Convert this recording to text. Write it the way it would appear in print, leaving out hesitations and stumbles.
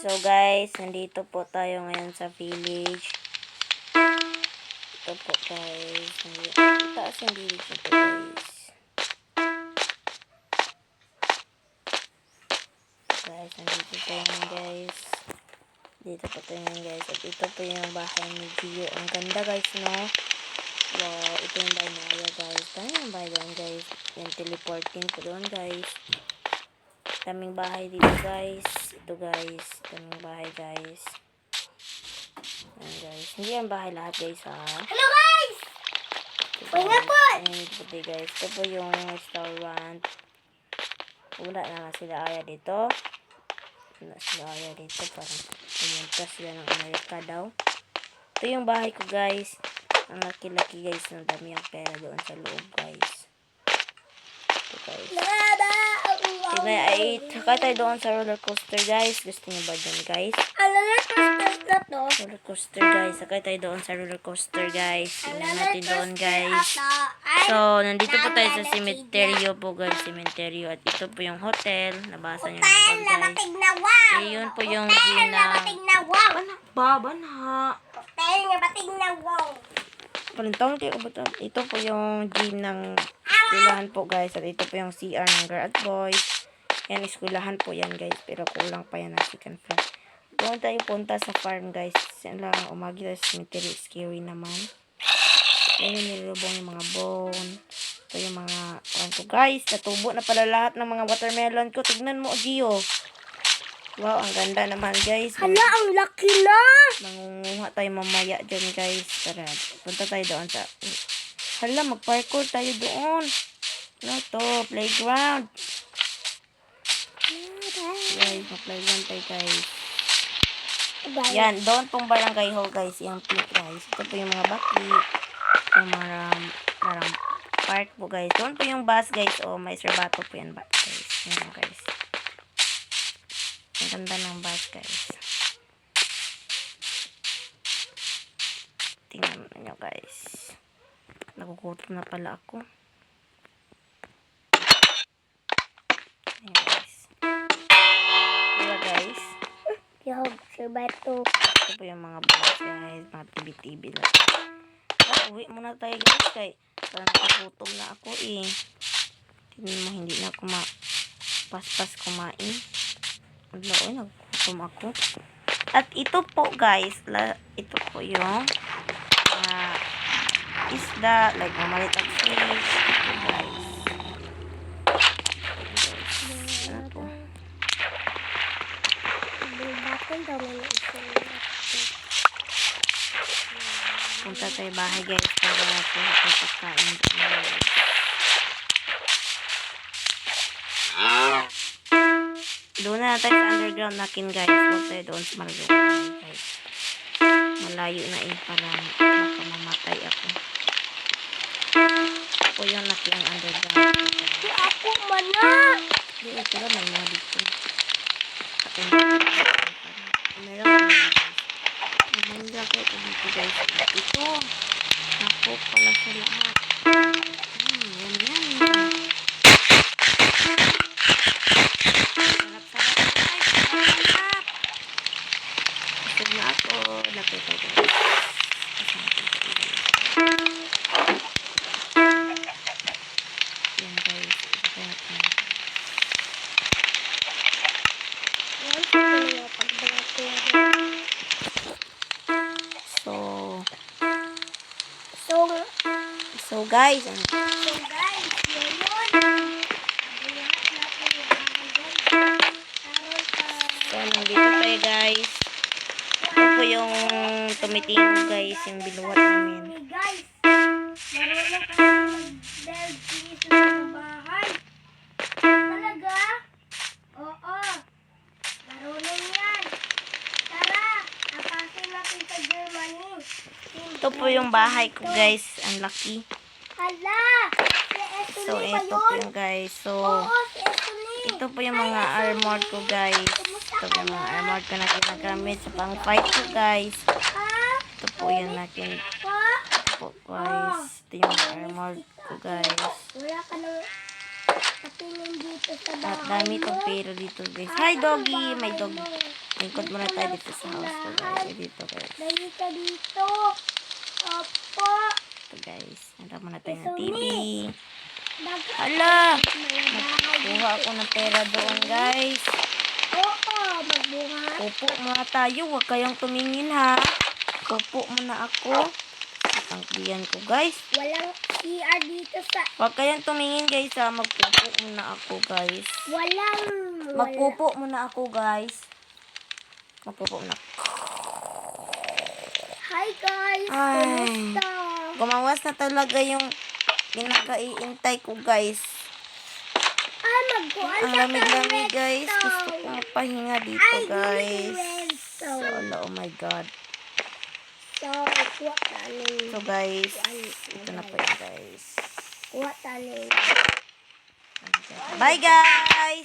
So guys, nandito po tayo ngayon sa village. Ito po guys. Taas yung village ito guys. Guys, nandito tayo ngayon guys. Dito po tayo ngayon guys. At ito po yung bahay ni Gio. Ang ganda guys, no? Wow, ito yung bahay ni Aya guys. Dami yung bahay doon guys. Yung teleporting po doon guys. Daming bahay dito guys. Ito guys. Daming bahay guys. Ayan guys. Hindi yung bahay lahat guys ha. Hello guys! Wala po! Ayan po guys. Ito po yung restaurant. Wala na sila Aya dito. Wala sila Aya dito. Parang pumunta sila ng Amerika daw. Ito yung bahay ko guys. Ang laki-laki guys. Ang dami ang pera doon sa loob guys. Ito guys. Sakay tayo doon sa roller coaster guys. Gusto niyo ba dyan guys? Roller coaster na to. Roller coaster guys. Sakay tayo doon sa roller coaster guys. Tingnan natin doon guys. So, nandito po tayo sa cemetery po guys. Cemetery. At ito po yung hotel. Nabasa niyo naman guys. Ayun po yung gina. Banha. Hotel nga batig na wow. Palintong kayo ba? Ito po yung ginang eskwelahan po guys. At ito po yung CR ng girl at boys. Yan, eskwelahan po yan guys. Pero kulang pa yan ang second floor. Doon tayo punta sa farm guys. Yan lang umagi tayo sa cemetery. Scary naman. Ayun, nilulubong yung mga bone. Ito yung mga ko guys. Natubo na pala lahat ng mga watermelon ko. Tignan mo, Gio. Wow, ang ganda naman guys. Hala, ang laki na! Mangunguha tayo mamaya dyan guys. Tara, punta tayo doon sa... Hala, mag-parkour tayo doon. Ano to? Playground. Guys, mag-playground tayo guys. Yan, doon pong barangay hall guys. Yung pink guys. Ito po yung mga baki. Yung mga park po guys. Doon po yung bus guys. O, may serbato po yan ba guys. Yan guys. Ang ganda ng bus guys. Tingnan nyo guys. Nagugutom na pala ako. Ayan guys. Diba guys? Yung serbato. Ito po yung mga bus guys. Mga TV-TV lang. Uwi muna tayo guys. Kaya parang nagugutom na ako eh. Tingnan mo, hindi na ako paspas kumain. Wala, nagugutom ako. At ito po guys. Ito po yung isda, like mamalit ang fish. Ito guys. Ano po? Punta tayo bahay guys. Para po ito pagkain. Doon na tayo sa underground nakin guys. Huwag tayo doon sa malayo guys. Malayo na eh. Para baka mamatay ako. Ako yung laki ang underground. Si ako mana! Hindi, ito lang may mga dito. Meron ko guys. Maganda ko ito dito guys. Ito. Ako pala sa lahat. Yan yan. Sarap-sarap guys. Sarap-sarap. Busog na ako. Lapit ako guys. Yan guys. So guys, yun. so nandito tayo guys. Ito po yung tumitingin guys, yung binuhat namin. Hey guys, marunong kami mag-build dito sa bahay. Talaga? Oo. Marunong yan. Tara, napasin natin sa Germany. Ito po yung bahay ko guys, ang laki. Hala! Si So Esuli ba ito po yun? yung guys. So Oo, si Esuli. ito po yung mga armor ko guys. Ito po yung mga armor ko na ginagamit sa pang fight ko guys. Ah, Ito po yung nakin. pa? Ito po guys. Ito yung mga armor ko guys. Wala ka nang... patingin dito sa At bahay dami mo. itong pera dito guys. Hi doggy! May dog. Lingkod muna tayo dito sa house ko guys. Dito guys. Dali ka dito. Opo. Ito guys. Nanda muna tayo ng TV. Bakit Hala! bahay? Kuha ako ng pera doon guys. Oo, magbuhat. Upo muna tayo. Huwag kayong tumingin ha. Upo muna ako. Tangkiyan ko guys. Walang CR dito sa... Huwag kayong tumingin guys ha. Magpupo muna ako guys. Magpupo muna ako guys. Magpupo muna. Hi guys, Ay. kumusta? Gumawas na talaga yung pinakaiintay ko guys. Ay, magkuhan Ang lamig-lamig guys. Gusto ko mapahinga dito guys. Wala, oh my god. So, kuha tanin. So guys, ito na po yun guys. Kuha tanin. Bye guys!